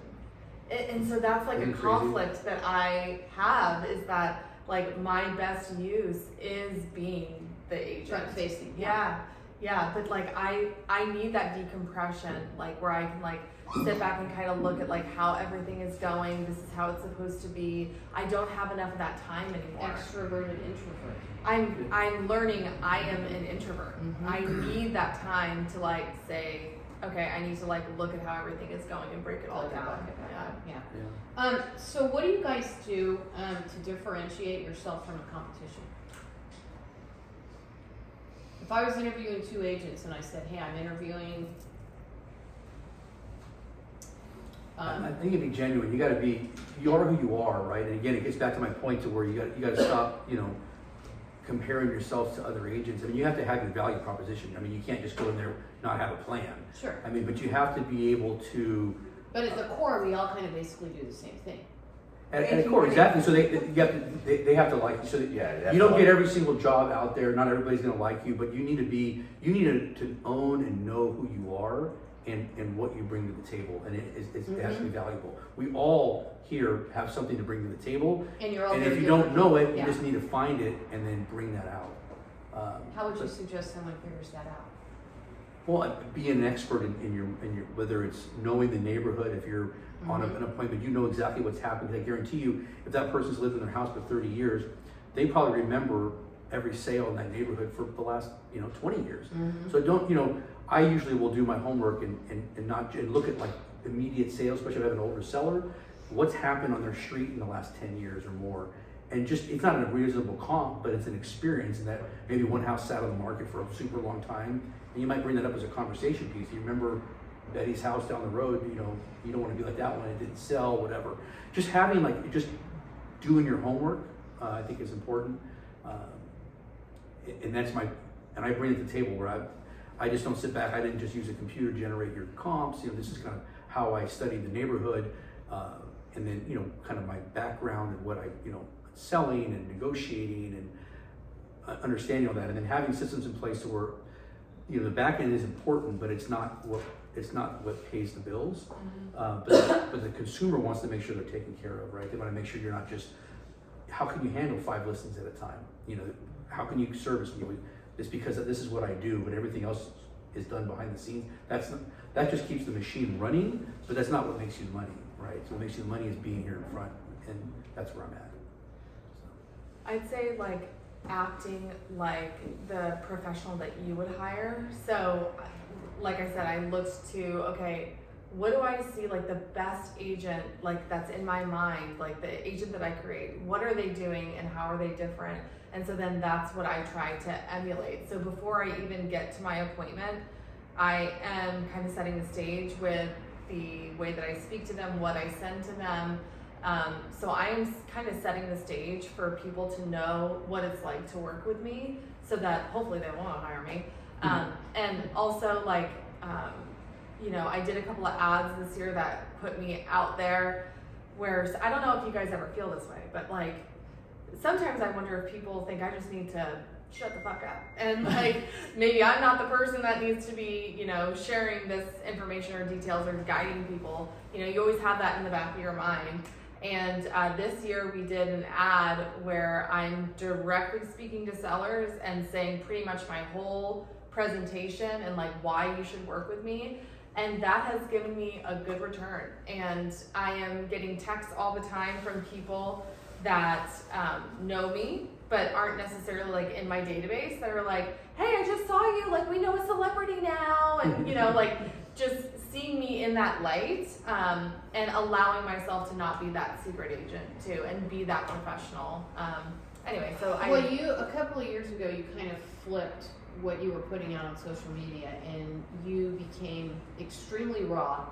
And so that's like a conflict that I have, is that like my best use is being the agent. Front facing. Yeah. Yeah, but like I need that decompression, like where I can like sit back and kind of look at like how everything is going. This is how it's supposed to be. I don't have enough of that time anymore. Extroverted introvert. I'm learning I am an introvert. Mhm. I need that time to like say, okay, I need to like look at how everything is going and break it all down. Yeah. So what do you guys do to differentiate yourself from a competition? If I was interviewing 2 agents and I said, hey, I'm interviewing. I think it'd be genuine. You are who you are, right? And again, it gets back to my point to where you got to stop, comparing yourself to other agents. I mean, you have to have your value proposition. I mean, you can't just go in there not have a plan. Sure. I mean, but you have to be able to. But at the core, we all kind of basically do the same thing. At the core, exactly. So they have to like you. So that you don't get every single job out there. Not everybody's going to like you, but you need to own and know who you are and what you bring to the table, and it has to be valuable. We all here have something to bring to the table, And you're all and very if you different. don't know it, Yeah. you just need to find it and then bring that out. How would you suggest someone figures that out? Well, be an expert in your whether it's knowing the neighborhood. If you're on an appointment, you know exactly what's happening. I guarantee you, if that person's lived in their house for 30 years, they probably remember every sale in that neighborhood for the last 20 years. So don't I usually will do my homework and look at like immediate sales, especially if I have an older seller. What's happened on their street in the last 10 years or more, and just it's not a reasonable comp, but it's an experience, and that maybe one house sat on the market for a super long time. And you might bring that up as a conversation piece. You remember Betty's house down the road, you don't want to be like that one, it didn't sell, whatever. Just having just doing your homework, I think is important. And I bring it to the table where I just don't sit back. I didn't just use a computer to generate your comps. This is kind of how I studied the neighborhood. And then, kind of my background and what I, selling and negotiating and understanding all that. And then having systems in place to where, the back end is important, but it's not what pays the bills. But the consumer wants to make sure they're taken care of, right? They want to make sure you're not just, how can you handle 5 listings at a time? How can you service me? It's because this is what I do, but everything else is done behind the scenes. That just keeps the machine running, but that's not what makes you money, right? So what makes you the money is being here in front, and that's where I'm at. I'd say like acting like the professional that you would hire. So like I said, I looked to, okay, what do I see like the best agent like that's in my mind, like the agent that I create, what are they doing and how are they different? And so then that's what I try to emulate. So before I even get to my appointment, I am kind of setting the stage with the way that I speak to them, what I send to them. So I am kind of setting the stage for people to know what it's like to work with me so that hopefully they want to hire me. And also like, I did a couple of ads this year that put me out there where, so I don't know if you guys ever feel this way, but like, sometimes I wonder if people think I just need to shut the fuck up. And like, maybe I'm not the person that needs to be, sharing this information or details or guiding people. You always have that in the back of your mind. And this year we did an ad where I'm directly speaking to sellers and saying pretty much my whole presentation and like why you should work with me. And that has given me a good return. And I am getting texts all the time from people that know me, but aren't necessarily like in my database that are like, hey, I just saw you, like we know a celebrity now. And like just seeing me in that light and allowing myself to not be that secret agent too and be that professional. Anyway, so a couple of years ago, you kind of flipped what you were putting out on social media and you became extremely raw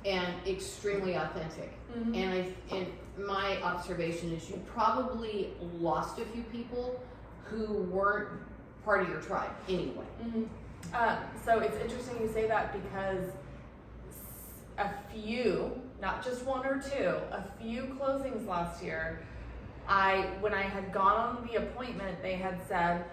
and extremely authentic. And my observation is you probably lost a few people who weren't part of your tribe anyway. So it's interesting you say that because a few, not just one or two, a few closings last year, when I had gone on the appointment, they had said,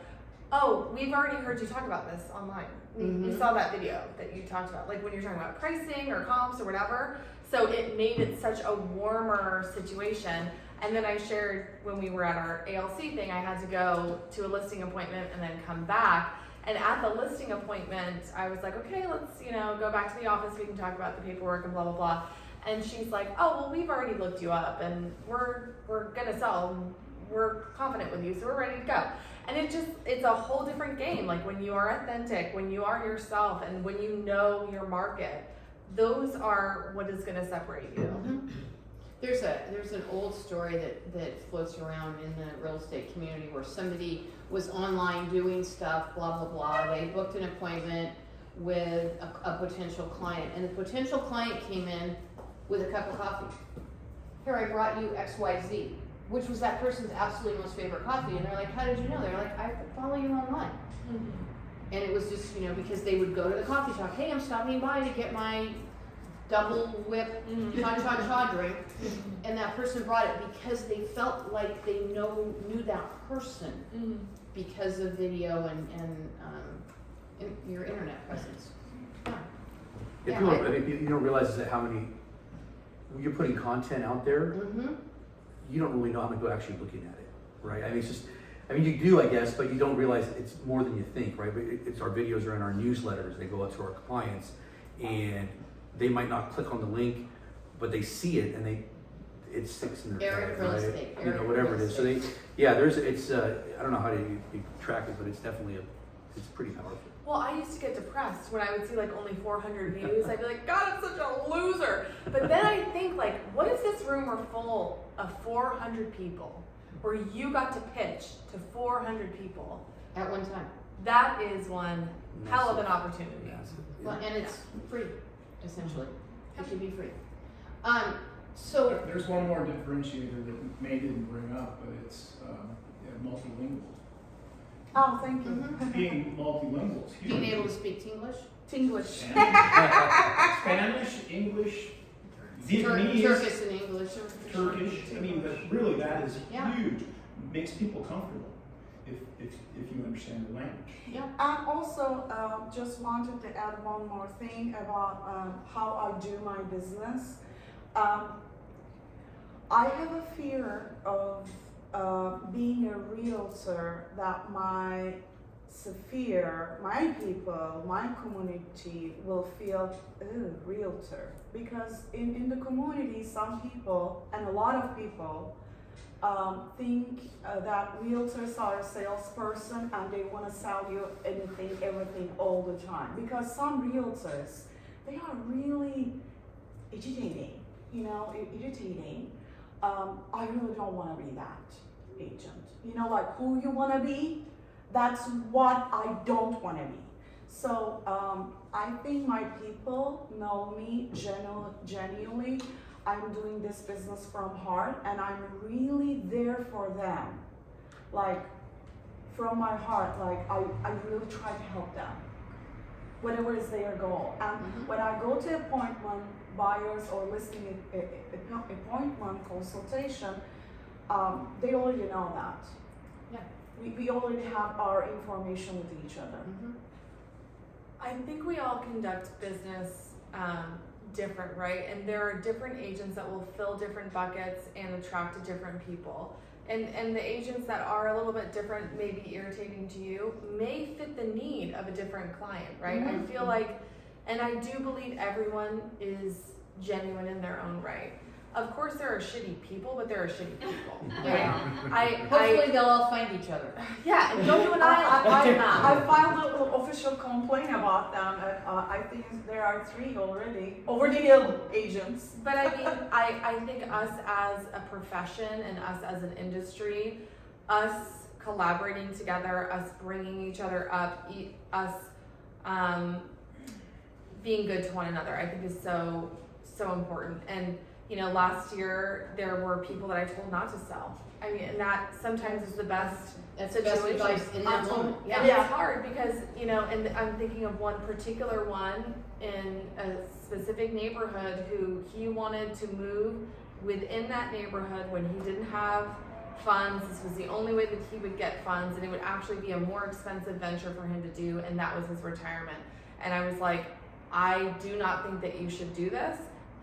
oh, we've already heard you talk about this online. We saw that video that you talked about, like when you're talking about pricing or comps or whatever. So it made it such a warmer situation. And then I shared when we were at our ALC thing, I had to go to a listing appointment and then come back. And at the listing appointment, I was like, okay, let's, go back to the office. We can talk about the paperwork and blah, blah, blah. And she's like, oh, well, we've already looked you up and we're gonna sell. And we're confident with you, so we're ready to go. And it's a whole different game. Like when you are authentic, when you are yourself, and when you know your market, those are what is gonna separate you. Mm-hmm. There's an old story that floats around in the real estate community where somebody was online doing stuff, blah, blah, blah. They booked an appointment with a potential client, and the potential client came in with a cup of coffee. Here, I brought you XYZ, which was that person's absolutely most favorite coffee. And they're like, how did you know? They're like, I follow you online. Mm-hmm. And it was just, because they would go to the coffee shop. Hey, I'm stopping by to get my double whip cha-cha-cha drink. And that person brought it because they felt like they knew that person because of video and your internet presence. Yeah. You don't realize that how many, when you're putting content out there, you don't really know how many people are actually looking at it, right? I mean, it's just, you do, I guess, but you don't realize it's more than you think, right? It's our videos are in our newsletters. They go out to our clients, and they might not click on the link, but they see it, and it sticks in their head, right? Whatever it is. So I don't know how to track it, but it's definitely it's pretty powerful. Well, I used to get depressed when I would see like only 400 views. I'd be like, God, I'm such a loser. But then I think like, what if this room were full of 400 people where you got to pitch to 400 people At one time. That is one hell of an opportunity. Well, and it's free, essentially. It should be free. So there's one more differentiator that May didn't bring up, but it's multilingual. Oh, thank you. Being multilingual is huge. being able to speak English, Spanish, English, Vietnamese, Turkish and English. Turkish. Really that is huge. Makes people comfortable if you understand the language. Yeah. And also, just wanted to add one more thing about how I do my business. I have a fear of being a realtor that my sphere, my people, my community will feel, ooh, realtor. Because in the community, some people, and a lot of people, think that realtors are a salesperson and they want to sell you anything, everything, all the time. Because some realtors, they are really irritating. I really don't want to be that agent. Like who you want to be, that's what I don't want to be. So I think my people know me genuinely. I'm doing this business from heart and I'm really there for them. Like from my heart, like I really try to help them. Whatever is their goal. And when I go to appointment, buyers or listing appointment consultation, they already know that. Yeah. We already have our information with each other. I think we all conduct business different, right? And there are different agents that will fill different buckets and attract different people. And the agents that are a little bit different, maybe irritating to you, may fit the need of a different client, right? I feel like, and I do believe everyone is genuine in their own right. Of course there are shitty people, but there are shitty people. Right? Hopefully they'll all find each other. Yeah, and go to an island. I filed an official complaint about them. I think there are 3 already. Over the hill agents. But I mean, I think us as a profession and us as an industry, us collaborating together, us bringing each other up, us being good to one another, I think is so important. And last year there were people that I told not to sell. I mean, and that sometimes is the best. That's the best advice in that moment. Yeah. And it's hard because, and I'm thinking of one particular one in a specific neighborhood who he wanted to move within that neighborhood when he didn't have funds. This was the only way that he would get funds, and it would actually be a more expensive venture for him to do, and that was his retirement. And I was like, I do not think that you should do this.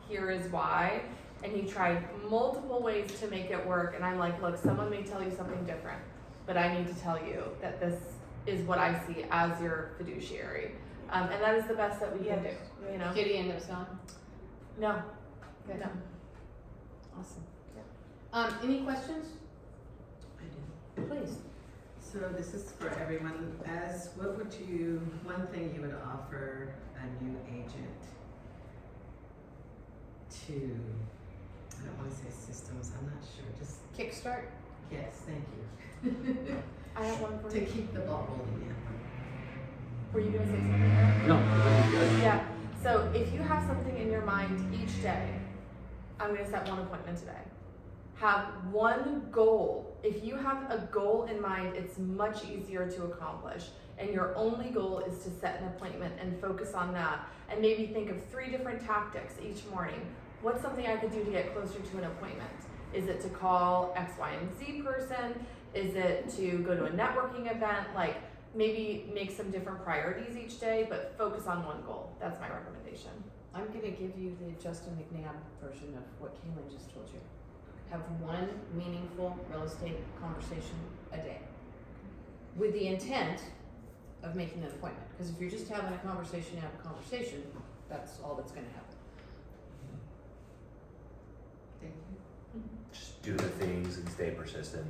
Here is why. And he tried multiple ways to make it work, and I'm like, look, someone may tell you something different, but I need to tell you that this is what I see as your fiduciary. And that is the best that we can do, Yes, you know? Kitty end up selling? No, Good. no. Awesome. Any questions? Please. So this is for everyone. What would one thing you would offer a new agent to, I don't want to say systems, I'm not sure, just, Kickstart? yes, thank you. I have one for To you. keep the ball rolling, yeah. Were you gonna say something, Eric? No, that'd be good. Yeah, so if you have something in your mind each day, I'm gonna set one appointment today. Have one goal. If you have a goal in mind, it's much easier to accomplish. And your only goal is to set an appointment and focus on that. And maybe think of 3 different tactics each morning. What's something I could do to get closer to an appointment? Is it to call X, Y, and Z person? Is it to go to a networking event? Like, maybe make some different priorities each day, but focus on one goal. That's my recommendation. I'm gonna give you the Justin McNabb version of what Kaylin just told you. Have one meaningful real estate conversation a day. With the intent of making an appointment. Because if you're just having a conversation, that's all that's gonna happen. Thank you. Just do the things and stay persistent.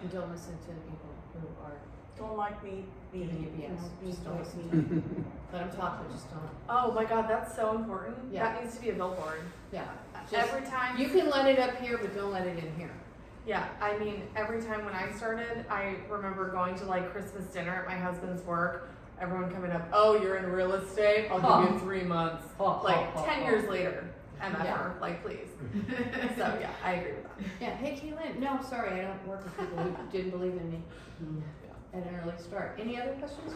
And don't listen to people who are Don't like me being, giving you you know, BS. being Just don't like listen. me. Let them talk, but just don't. Oh my God, that's so important. Yeah. That needs to be a billboard. Yeah. Just, Every time. you can let it up here, but don't let it in here. Yeah, I mean, every time when I started, I remember going to like Christmas dinner at my husband's work. Everyone coming up, oh, you're in real estate? I'll give you 3 months. Like 10 years later, MFR, Yeah. like please. So yeah, I agree with that. Yeah, hey Kaylin, no, sorry, I don't work with people who didn't believe in me at an early start. Any other questions?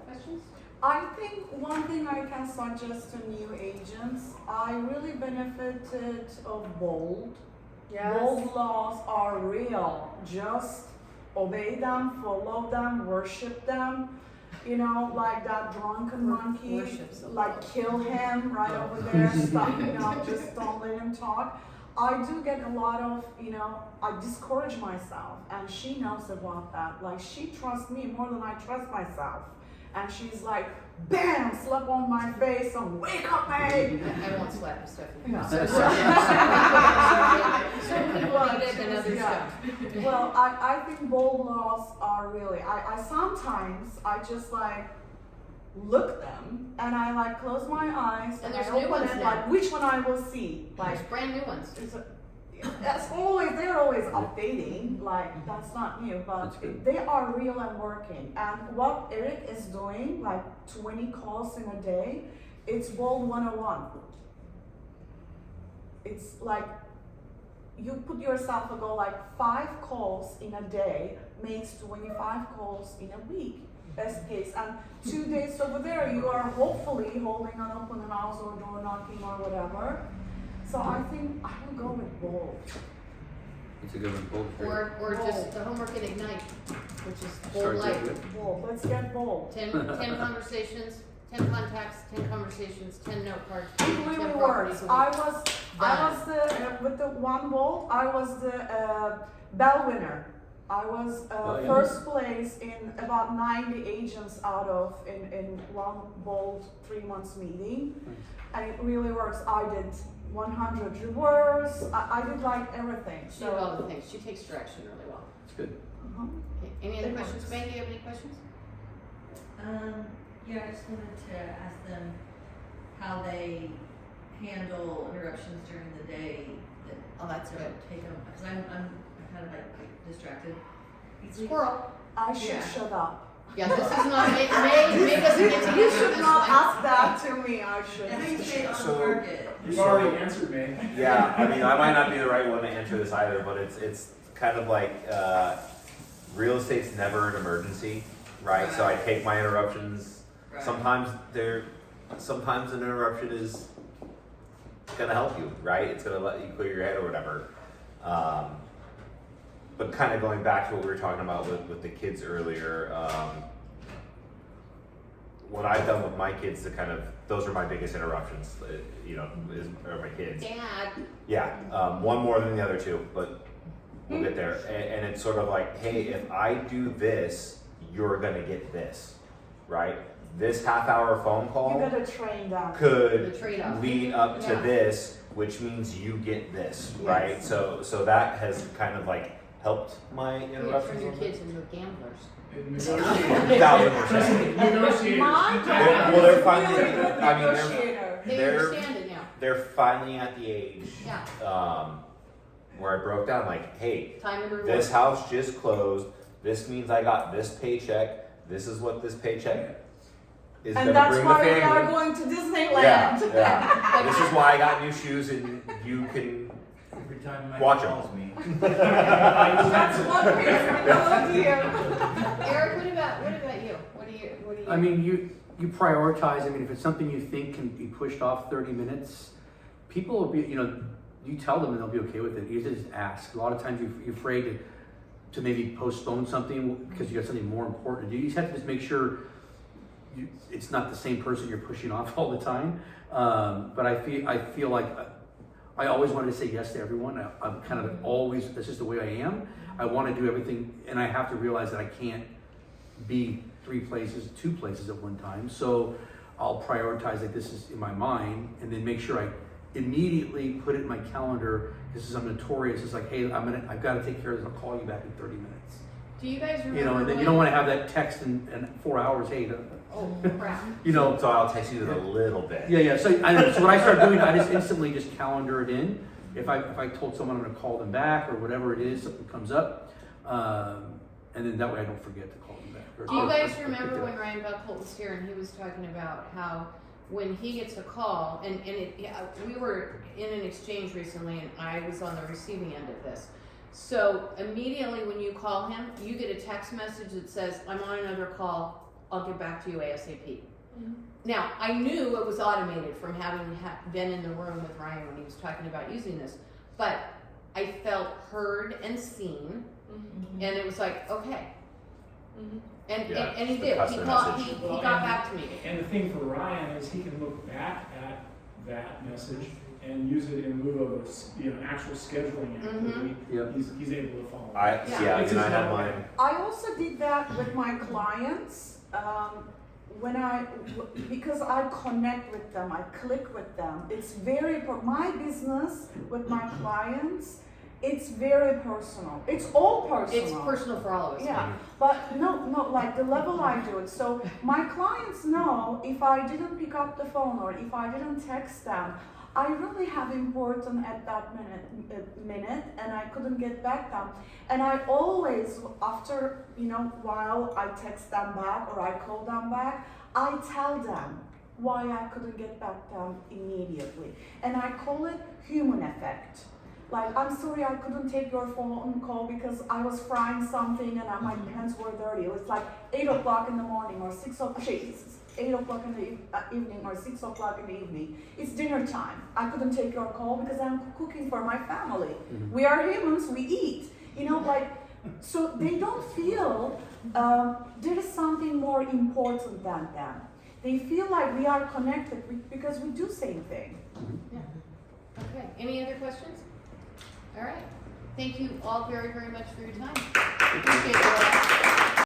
Questions? I think one thing I can suggest to new agents, I really benefited of bold. Yes. Bold laws are real. Just obey them, follow them, worship them. You know, like that drunken monkey, Worship's a like law. kill him right over there, stop, you know, just don't let him talk. I do get a lot of, you know, I discourage myself, and she knows about that. Like, she trusts me more than I trust myself. And she's like, bam, slap on my face and wake up, mate. I won't slap you, Stephanie. Yeah. Some people need it and others Yeah. don't. Well, I think bold laws are really, I sometimes, I just like look them and I like close my eyes And I there's new open ones it, now. like which one I will see. There's Like, brand new ones. that's always, they're always updating, like that's not new, That's but good. they are real and working. And what Eric is doing, like 20 calls in a day, it's bold 101. It's like, you put yourself a goal, like 5 calls in a day makes 25 calls in a week, best case. And 2 days over there, you are hopefully holding an open house or door knocking or whatever. So I think I will go with bold. It's a good one. Bold is great. Or just the homework at Ignite, which is bold Starts light. out good. Bold, let's get bold. 10 conversations, 10 contacts, 10 conversations, 10 note cards, It 10 really properties works. a week. I was the with the one bold. I was the bell winner. I was Oh, yeah. first place in about 90 agents out of in one bold 3 months meeting, and it really works. I did 100 reverse. I did like everything. She did all the things. She takes direction really well. It's good. Okay. Any other It questions? works. May, do you have any questions? Yeah, I just wanted to ask them how they handle interruptions during the day that Oh, that's don't good. take them, because I'm kind of like distracted. easily. Squirrel. I should Yeah. shut up. Yeah, this is not, May doesn't get to You answer should this not one. ask that to me. I should. And how you stay on So- target. You've already answered me. Yeah, I mean, I might not be the right one to answer this either, but it's kind of like real estate's never an emergency, right? So I take my interruptions. Right. Sometimes an interruption is gonna help you, right? It's gonna let you clear your head or whatever. But kind of going back to what we were talking about with the kids earlier, what I've done with my kids to kind of, those are my biggest interruptions, are my kids. Dad. Yeah, one more than the other two, but we'll get there. And it's sort of like, hey, if I do this, you're gonna get this, right? This half-hour phone You call gotta train them. The could trade-off. lead up to Yeah. this, which means you get this, Yes. right? So that has kind of like helped my You interruptions. turn your a little kids into gamblers. Negotiate. 1000%. Negotiators. My They're- dad well, they're is a finally- really good I mean, they're- negotiator. They They're- understand it now. They're finally at the age Yeah. where I broke down like, hey, Time and reward. this house just closed. This means I got this paycheck. This is what this paycheck is And gonna that's bring the why we family. are going to Disneyland. Yeah. This is why I got new shoes, and you can Every time my Watch 'em. calls me. That's one reason. Oh dear. Eric, what about you? What do you? I mean, you prioritize. I mean, if it's something you think can be pushed off 30 minutes, people will be, you tell them and they'll be okay with it. You just ask. A lot of times you're afraid to maybe postpone something because you got something more important to do. You just have to just make sure it's not the same person you're pushing off all the time. But I feel like I always wanted to say yes to everyone. I'm kind of always, that's just the way I am. I want to do everything, and I have to realize that I can't be 2 places at one time. So I'll prioritize like this is in my mind, and then make sure I immediately put it in my calendar. Because I'm notorious. It's like, hey, I've got to take care of this. I'll call you back in 30 minutes. Do you guys remember? And then you don't want to have that text in 4 hours. Hey, Oh crap. So I'll text you in a little bit. Yeah. So what I start doing, I just instantly just calendar it in. If I told someone I'm going to call them back or whatever it is, something comes up, and then that way I don't forget to call them back. Do you guys remember when Ryan Buckholt was here and he was talking about how when he gets a call, we were in an exchange recently and I was on the receiving end of this. So immediately when you call him, you get a text message that says, I'm on another call, I'll get back to you ASAP. Mm-hmm. Now, I knew it was automated from having been in the room with Ryan when he was talking about using this, but I felt heard and seen, and it was like, okay. Mm-hmm. And he the did. customer message. He got back to me. And the thing for Ryan is he can look back at that message and use it in lieu of actual scheduling activity. Yep. He's able to follow. And I had mine. I also did that with my clients. Because I connect with them, I click with them. It's my business with my clients, it's very personal. It's all personal. It's personal for all of us. Yeah, but no, like the level I do it. So my clients know if I didn't pick up the phone or if I didn't text them, I really have important at that minute, and I couldn't get back them. And I always, after while I text them back or I call them back, I tell them why I couldn't get back them immediately, and I call it human effect. Like, I'm sorry I couldn't take your phone call because I was frying something and my hands were dirty. It was like 8 o'clock in the morning or 6 o'clock. 8 o'clock in the evening or 6 o'clock in the evening. It's dinner time. I couldn't take your call because I'm cooking for my family. Mm-hmm. We are humans, we eat. So they don't feel there is something more important than them. They feel like we are connected because we do same thing. Yeah. Okay, any other questions? All right. Thank you all very, very much for your time. Appreciate it.